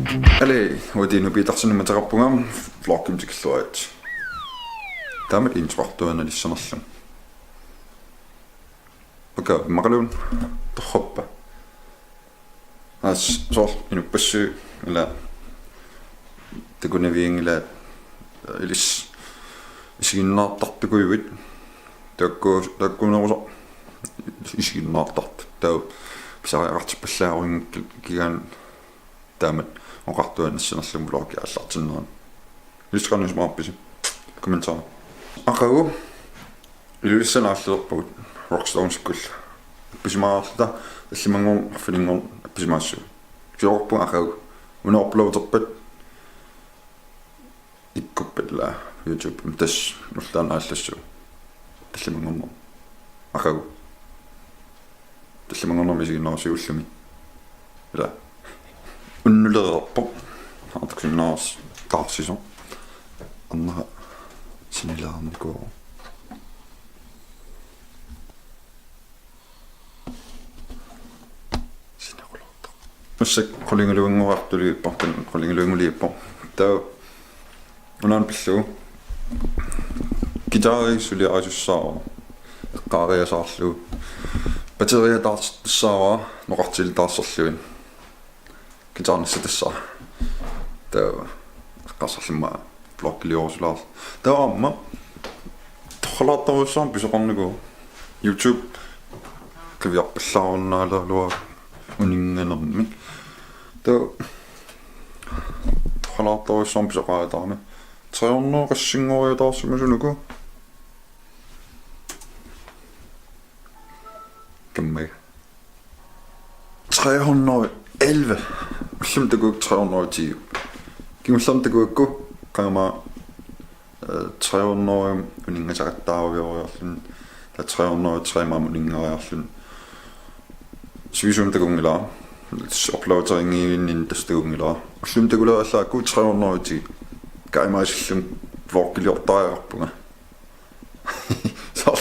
Allez, ودينو بيترسن متربوغام فلوكيم تكلوات تامل إنتوارتوانا للسنصم بكا مغلون تخبى هاس صور إنو بسو لا تقولنا فين لا إليس إسكينا تقتكو يويد تاكو نوزا إسكينا تقت تاو بسا رحت بساوين كيان تامل وقعدوا نسنسلم بلوكي على التنان ليش كانوا جماعة بيجي كومنتار أخو اللي لسه على البود روكستونز كل بجماعة ده اللي منهم فيلمهم بجماعة شو جواب أخو ونأبلود أبد يكبد لا يوتيوب متش مستان على الشو اللي منهم أخو اللي منهم يجي ناسي وسمي لا Under rapport at kvinnas dagsesong Anna sinillaan går sinirulorta Musik kollingeluunguartuliippa kollingeluunguliippa taa unan pillu gitari suliarisussaawa eqqaariasaarlu batteria taartissaava noqartil taarserluin Gitarnissa tässä tää qassarlimma blokkiliorusulaar tää amma toqalattarussaan pisoqarniku YouTube kaviarpallaarunnaalaluа uninganermi tää toqalattarussaan pisoqaataarmi 300 qassingooriutaarsimusunuku kammai 311 Slim det går 310. Giv slim det går kamera 300 uninga sagtaavio slim der 303 mamuninga slim Svisum det gungila uploader ingen in det stungila slim det går så godt 310 Gaima slim vloggjortaarpunga Så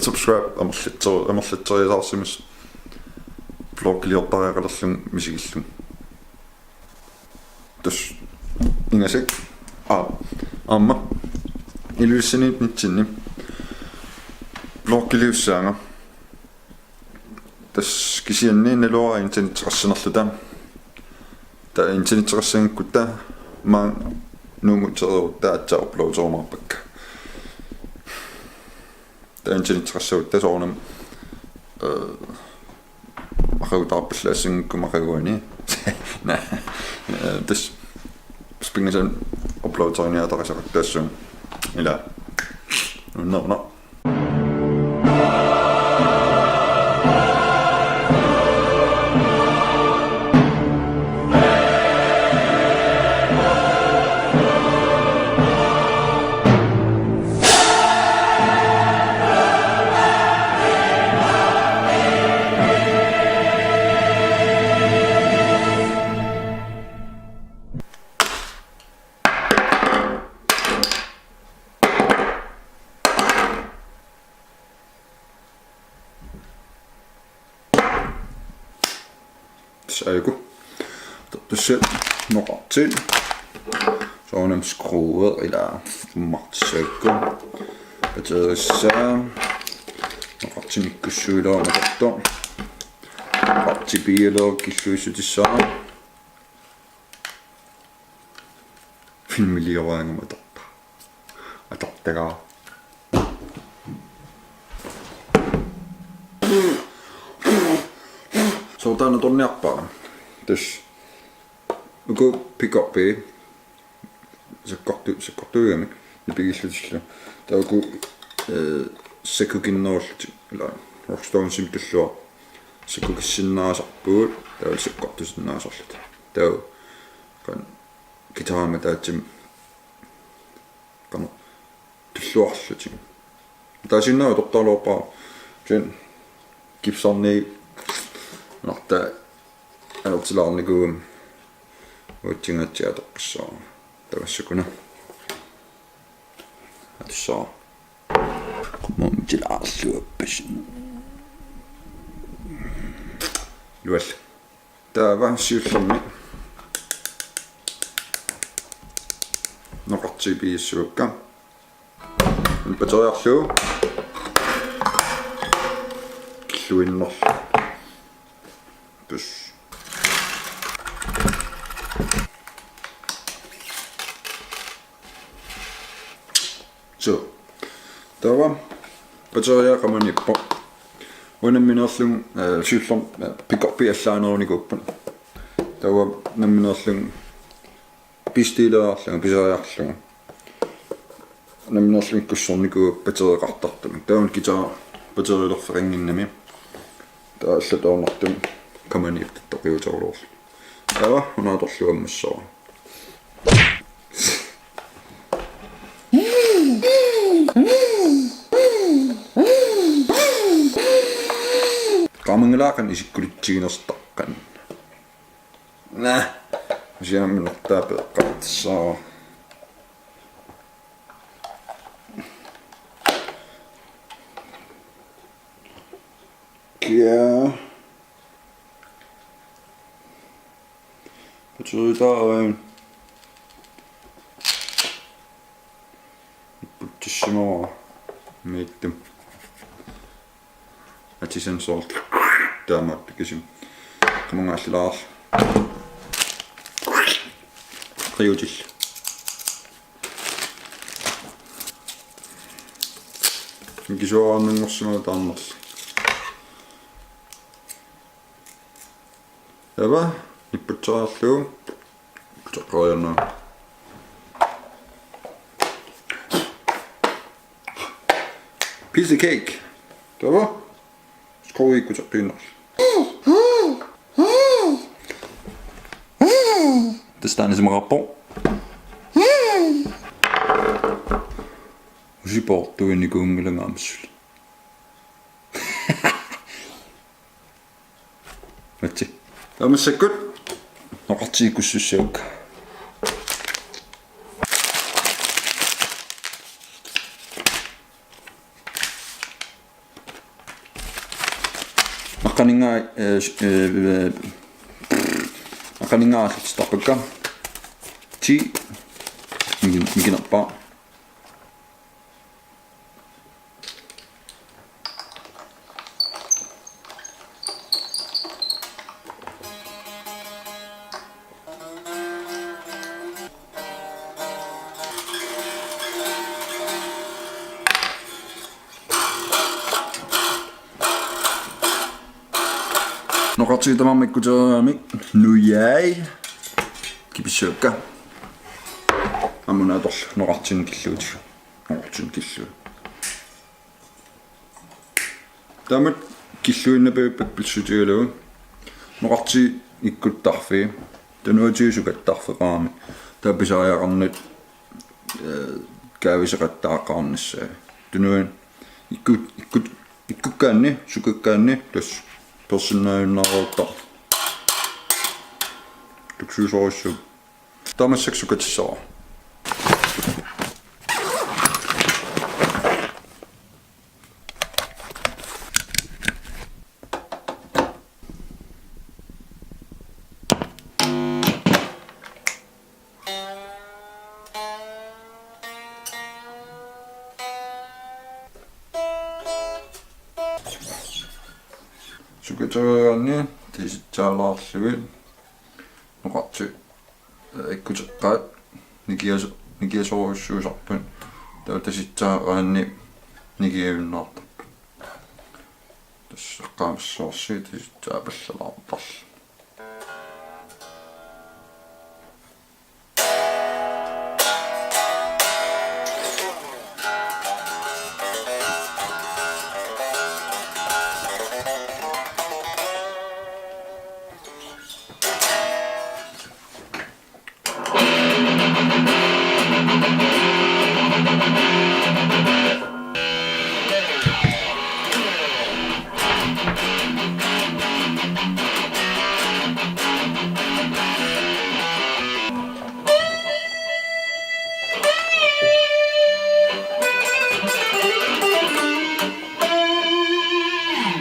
subscribe ammerlittor yaarsimus Vloggjortaarallerlum misigillum tus ingasik amma ilusinit nitsinni vloggjorsaanga tas kisianni nalua internetterassanerluta ta internetterassaangkutta ma nuumutserta uploadermarpakka ta internetterassautta soornam Makhautarpallasing kumakaguni na this spingasan uploadernia tarasaqtassu ila no Aiko. Tuossa noqartil. Soonam skruet eller martsakko. Batterissa. Noqartil mikkussuilaa matarto. Qartipiilaa killuisutissaa. Filmiliaraanga matarta. Atartagaa. So täällä on näppää. Tässä joku pick-upi. Se kohtuu yömi. Ja pigislytisillä. Tää on joku sekukin nousulti. Rockstone simtillua. Sekukin sinnaa sappuut. Tää on se kohtuu sinnaa sollit. Tää on gitaamme täytsim. Kanu tilluarluti. Tää sinnaa on totta lopaa. Sen Gibsonni Nahtaa aloittilaarniku uutsingatsiatoqsaa tavassukuna atsaa mumtilaalluappasin lual tava siullermi noqartipiissuukka pateriarluu killuinnerlu pus so tawa pateriaqamanippo unamminerlung siullorm pikorpi allaanerunikuuppan tawa namminerlung pistiilearlunga pisariarlunga namminerlung kussorniku pateriqartartumi taun kitaa paterilerferinginnami taa allatoornartum kamaniiptattoqiutorluorlu tawa unaatorluammassora qamangalaqan isikkulittiginertarqan siamminertaapeeqqartissaa kia pateritaan puttissimoa miittum atisen sort taamaattikisim qamangaallalaar qiutil kisuaarnunngorsimaa taarnerlu ava nipputsaraarluu toqqoriarnaa piece of cake tava skoikkutorpiinnerlu testaan is maar rapport usiportuini kuungelangaamsul matsi tamassakut noqartiikussussaukka aqaningaallitstarpakka ti mikinerpaa noqartigitamammikkuteraami nujai kipissuukka ammunaatorlu noqartin killuutigu noqartin killu tamat killuinnapiuppak pissutigalugu noqarti ikkuttarfi tanuatiusukattarfeqaami taapisariaqarnut kaaviseqattaaqarnissaa tunuin ikkukkaanni sukakkaanni tas personaalinnaaruutta tuksuusorissu tamassaksukatissaa sukateraanni tisitsaalaarlugit noqarti ikkuteqqaat nikiasoruissuusarpun tasitsaaraanni nikiavinnаарtarpu tasseqqaamissoorsi tisitsaapallalaartarlu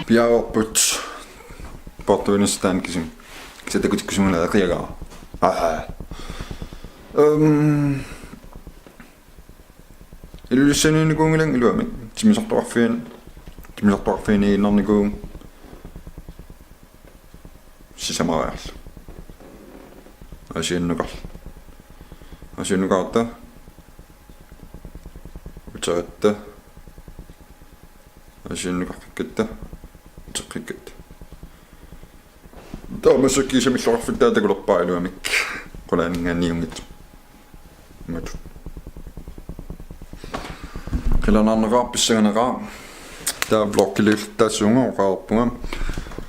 piaorput portuinistaan kisim kisatakut kusumala qiagaa Ilulissaniinikuungilang iluamik timisartuarfiin sisamaraarlu asiannukaarta utaratta asiannukarrikkatta uteqqikkatta taamasakkiisamillorarfittaa takulerpaa iluamik qulaaningaanniungit matu qilanarneqaarpissaganaqaa taa vlogkililltaassuunga oqaarpunga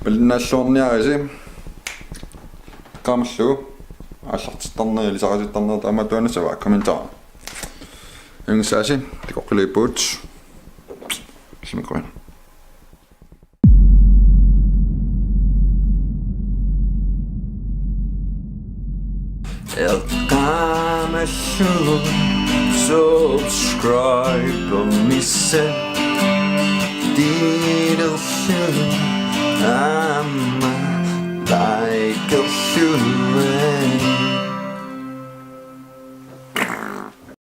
малиннааллуорниариси qaamallugu ааллартитарнери лисариситтарнерта аматуанасава комментар ингсааси тикоққилиппуут симикоин qaamallugu subscribe misse diilerlu Amma like a